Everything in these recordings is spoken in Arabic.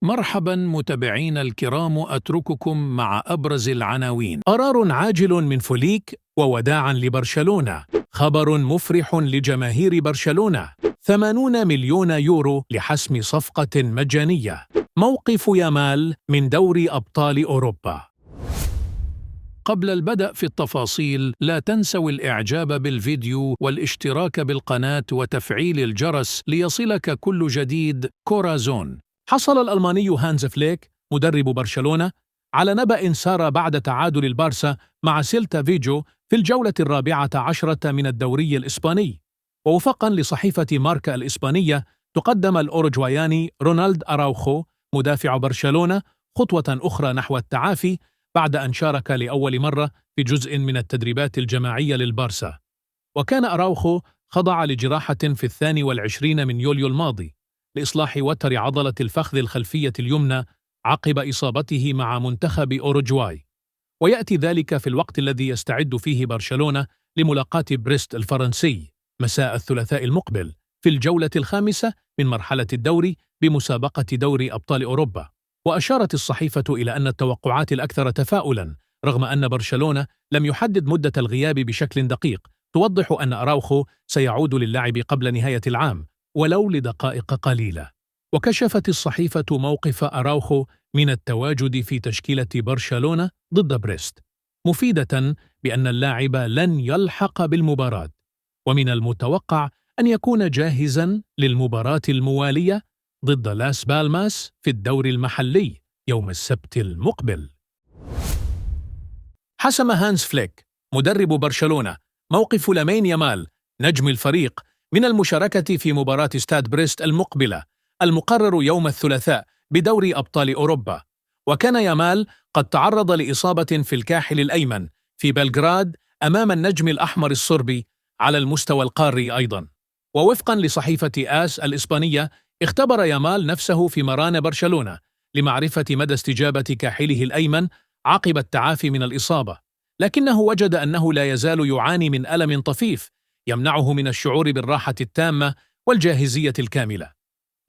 مرحبا متابعينا الكرام، أترككم مع أبرز العناوين. قرار عاجل من فليك ووداعا لبرشلونة. خبر مفرح لجماهير برشلونة. 80 مليون يورو لحسم صفقة مجانية. موقف يامال من دوري أبطال أوروبا. قبل البدء في التفاصيل، لا تنسوا الإعجاب بالفيديو والاشتراك بالقناة وتفعيل الجرس ليصلك كل جديد. كورازون. حصل الألماني هانز فليك مدرب برشلونة على نبأ سار بعد تعادل البارسا مع سيلتا فيجو في الجولة 14 من الدوري الإسباني. ووفقا لصحيفة ماركا الإسبانية، تقدم الأوروجواياني رونالد أراوخو مدافع برشلونة خطوة أخرى نحو التعافي بعد أن شارك لأول مرة في جزء من التدريبات الجماعية للبارسا. وكان أراوخو خضع لجراحة في 22 من يوليو الماضي لإصلاح وتر عضلة الفخذ الخلفية اليمنى عقب إصابته مع منتخب أوروجواي، ويأتي ذلك في الوقت الذي يستعد فيه برشلونة لملاقاة بريست الفرنسي مساء الثلاثاء المقبل في الجولة الخامسة من مرحلة الدوري بمسابقة دوري أبطال أوروبا. وأشارت الصحيفة إلى أن التوقعات الأكثر تفاؤلاً، رغم أن برشلونة لم يحدد مدة الغياب بشكل دقيق، توضح أن أراوخو سيعود للعب قبل نهاية العام ولو لدقائق قليلة. وكشفت الصحيفة موقف أراوخو من التواجد في تشكيلة برشلونة ضد بريست، مفيدة بأن اللاعب لن يلحق بالمباراة، ومن المتوقع أن يكون جاهزاً للمباراة الموالية ضد لاس بالماس في الدوري المحلي يوم السبت المقبل. حسم هانز فليك مدرب برشلونة موقف لامين يامال نجم الفريق من المشاركة في مباراة استاد بريست المقبلة المقرر يوم الثلاثاء بدوري أبطال أوروبا. وكان يامال قد تعرض لإصابة في الكاحل الأيمن في بلغراد أمام النجم الأحمر الصربي على المستوى القاري أيضا. ووفقا لصحيفة آس الإسبانية، اختبر يامال نفسه في مران برشلونة لمعرفة مدى استجابة كاحله الأيمن عقب التعافي من الإصابة، لكنه وجد أنه لا يزال يعاني من ألم طفيف يمنعه من الشعور بالراحة التامة والجاهزية الكاملة.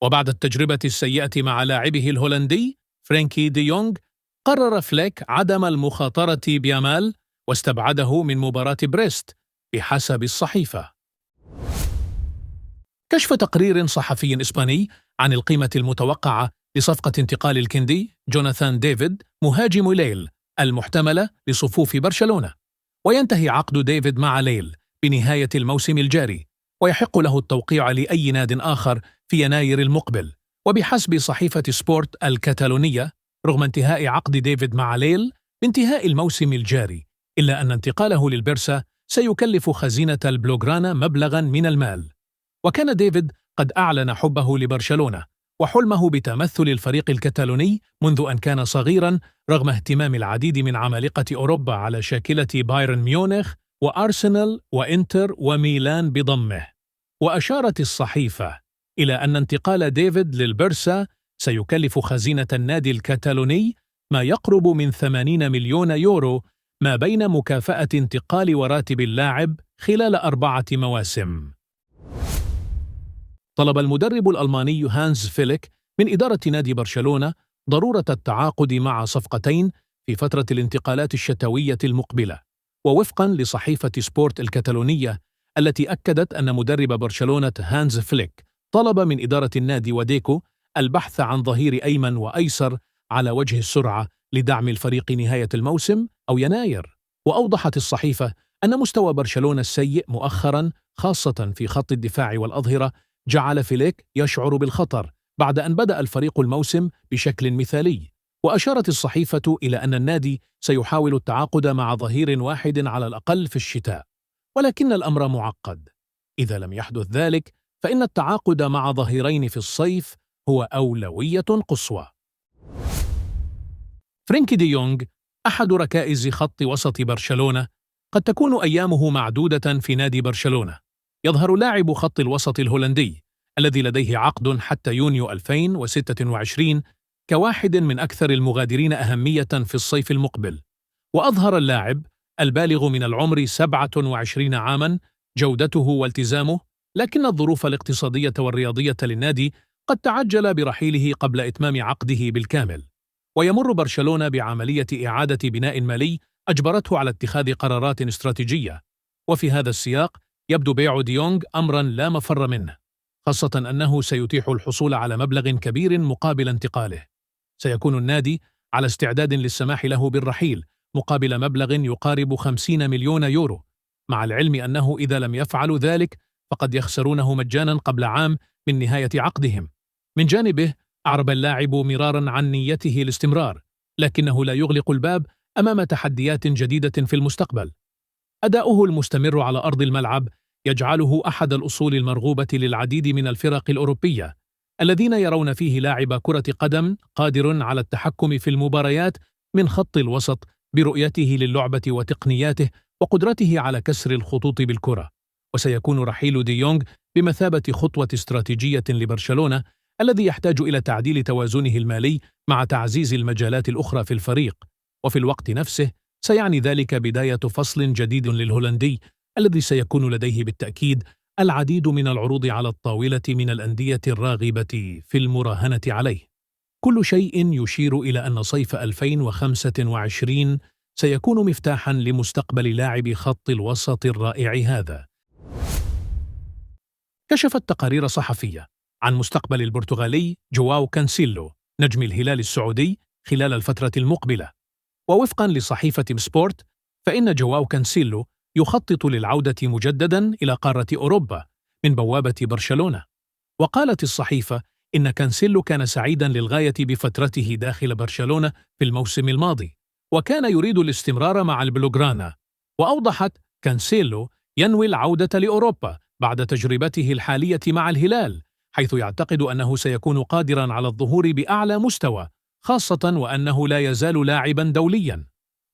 وبعد التجربة السيئة مع لاعبه الهولندي فرانكي دي يونغ، قرر فليك عدم المخاطرة بيامال واستبعده من مباراة بريست بحسب الصحيفة. كشف تقرير صحفي إسباني عن القيمة المتوقعة لصفقة انتقال الكندي جوناثان ديفيد مهاجم ليل المحتملة لصفوف برشلونة. وينتهي عقد ديفيد مع ليل بنهاية الموسم الجاري، ويحق له التوقيع لأي ناد آخر في يناير المقبل. وبحسب صحيفة سبورت الكتالونية، رغم انتهاء عقد ديفيد مع ليل بانتهاء الموسم الجاري، إلا أن انتقاله للبرسا سيكلف خزينة البلوغرانا مبلغاً من المال. وكان ديفيد قد أعلن حبه لبرشلونة وحلمه بتمثل الفريق الكتالوني منذ أن كان صغيراً، رغم اهتمام العديد من عمالقة أوروبا على شاكلة بايرن ميونخ وأرسنال وإنتر وميلان بضمه. وأشارت الصحيفة إلى أن انتقال ديفيد للبرسا سيكلف خزينة النادي الكتالوني ما يقرب من 80 مليون يورو، ما بين مكافأة انتقال وراتب اللاعب خلال 4 مواسم. طلب المدرب الألماني هانز فليك من إدارة نادي برشلونة ضرورة التعاقد مع صفقتين في فترة الانتقالات الشتوية المقبلة. ووفقا لصحيفة سبورت الكتالونية التي أكدت أن مدرب برشلونة هانز فليك طلب من إدارة النادي وديكو البحث عن ظهير أيمن وأيسر على وجه السرعة لدعم الفريق نهاية الموسم أو يناير. وأوضحت الصحيفة أن مستوى برشلونة السيء مؤخرا، خاصة في خط الدفاع والأظهرة، جعل فليك يشعر بالخطر بعد أن بدأ الفريق الموسم بشكل مثالي. وأشارت الصحيفة إلى أن النادي سيحاول التعاقد مع ظهير واحد على الأقل في الشتاء، ولكن الأمر معقد. إذا لم يحدث ذلك، فإن التعاقد مع ظهيرين في الصيف هو أولوية قصوى. فرانكي دي يونغ أحد ركائز خط وسط برشلونة، قد تكون أيامه معدودة في نادي برشلونة. يظهر لاعب خط الوسط الهولندي الذي لديه عقد حتى يونيو 2026 كواحد من أكثر المغادرين أهمية في الصيف المقبل. وأظهر اللاعب البالغ من العمر 27 عاماً جودته والتزامه، لكن الظروف الاقتصادية والرياضية للنادي قد تعجل برحيله قبل إتمام عقده بالكامل، ويمر برشلونة بعملية إعادة بناء مالي أجبرته على اتخاذ قرارات استراتيجية. وفي هذا السياق يبدو بيع ديونغ أمرا لا مفر منه، خاصة أنه سيتيح الحصول على مبلغ كبير مقابل انتقاله. سيكون النادي على استعداد للسماح له بالرحيل مقابل مبلغ يقارب 50 مليون يورو، مع العلم أنه إذا لم يفعلوا ذلك فقد يخسرونه مجانا قبل عام من نهاية عقدهم. من جانبه أعرب اللاعب مرارا عن نيته الاستمرار، لكنه لا يغلق الباب أمام تحديات جديدة في المستقبل. أداؤه المستمر على أرض الملعب يجعله أحد الأصول المرغوبة للعديد من الفرق الأوروبية، الذين يرون فيه لاعب كرة قدم قادر على التحكم في المباريات من خط الوسط برؤيته للعبة وتقنياته وقدرته على كسر الخطوط بالكرة. وسيكون رحيل ديونغ بمثابة خطوة استراتيجية لبرشلونة، الذي يحتاج إلى تعديل توازنه المالي مع تعزيز المجالات الأخرى في الفريق. وفي الوقت نفسه سيعني ذلك بداية فصل جديد للهولندي، الذي سيكون لديه بالتأكيد العديد من العروض على الطاولة من الأندية الراغبة في المراهنة عليه. كل شيء يشير إلى أن صيف 2025 سيكون مفتاحا لمستقبل لاعب خط الوسط الرائع هذا. كشفت تقارير صحفية عن مستقبل البرتغالي جواو كانسيلو نجم الهلال السعودي خلال الفترة المقبلة. ووفقا لصحيفة سبورت، فإن جواو كانسيلو يخطط للعودة مجددا إلى قارة أوروبا من بوابة برشلونة. وقالت الصحيفة إن كانسيلو كان سعيدا للغاية بفترته داخل برشلونة في الموسم الماضي، وكان يريد الاستمرار مع البلوغرانا. وأوضحت كانسيلو ينوي العودة لأوروبا بعد تجربته الحالية مع الهلال، حيث يعتقد أنه سيكون قادرا على الظهور بأعلى مستوى، خاصة وأنه لا يزال لاعبا دوليا.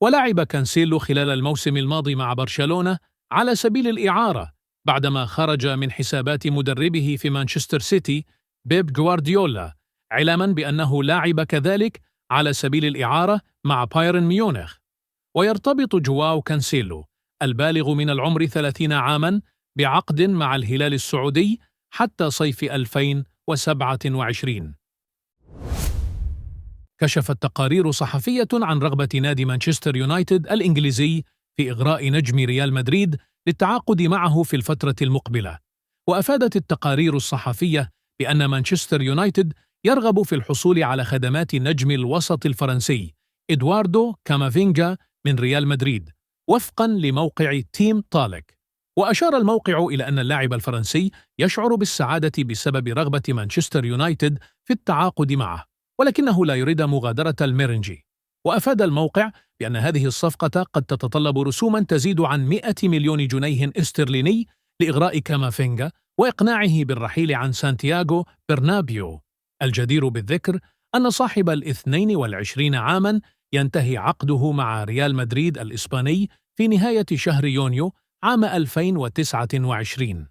ولعب كانسيلو خلال الموسم الماضي مع برشلونة على سبيل الإعارة بعدما خرج من حسابات مدربه في مانشستر سيتي بيب غوارديولا، علما بأنه لعب كذلك على سبيل الإعارة مع بايرن ميونخ. ويرتبط جواو كانسيلو البالغ من العمر 30 عاما بعقد مع الهلال السعودي حتى صيف 2027. كشفت تقارير صحفية عن رغبة نادي مانشستر يونايتد الإنجليزي في إغراء نجم ريال مدريد للتعاقد معه في الفترة المقبلة. وأفادت التقارير الصحفية بأن مانشستر يونايتد يرغب في الحصول على خدمات نجم الوسط الفرنسي إدواردو كامافينجا من ريال مدريد، وفقا لموقع تيم طالك. وأشار الموقع إلى أن اللاعب الفرنسي يشعر بالسعادة بسبب رغبة مانشستر يونايتد في التعاقد معه، ولكنه لا يريد مغادرة الميرنجي. وأفاد الموقع بأن هذه الصفقة قد تتطلب رسوما تزيد عن 100 مليون جنيه استرليني لإغراء كامافينجا وإقناعه بالرحيل عن سانتياغو برنابيو. الجدير بالذكر أن صاحب 22 عاما ينتهي عقده مع ريال مدريد الإسباني في نهاية شهر يونيو عام 2029.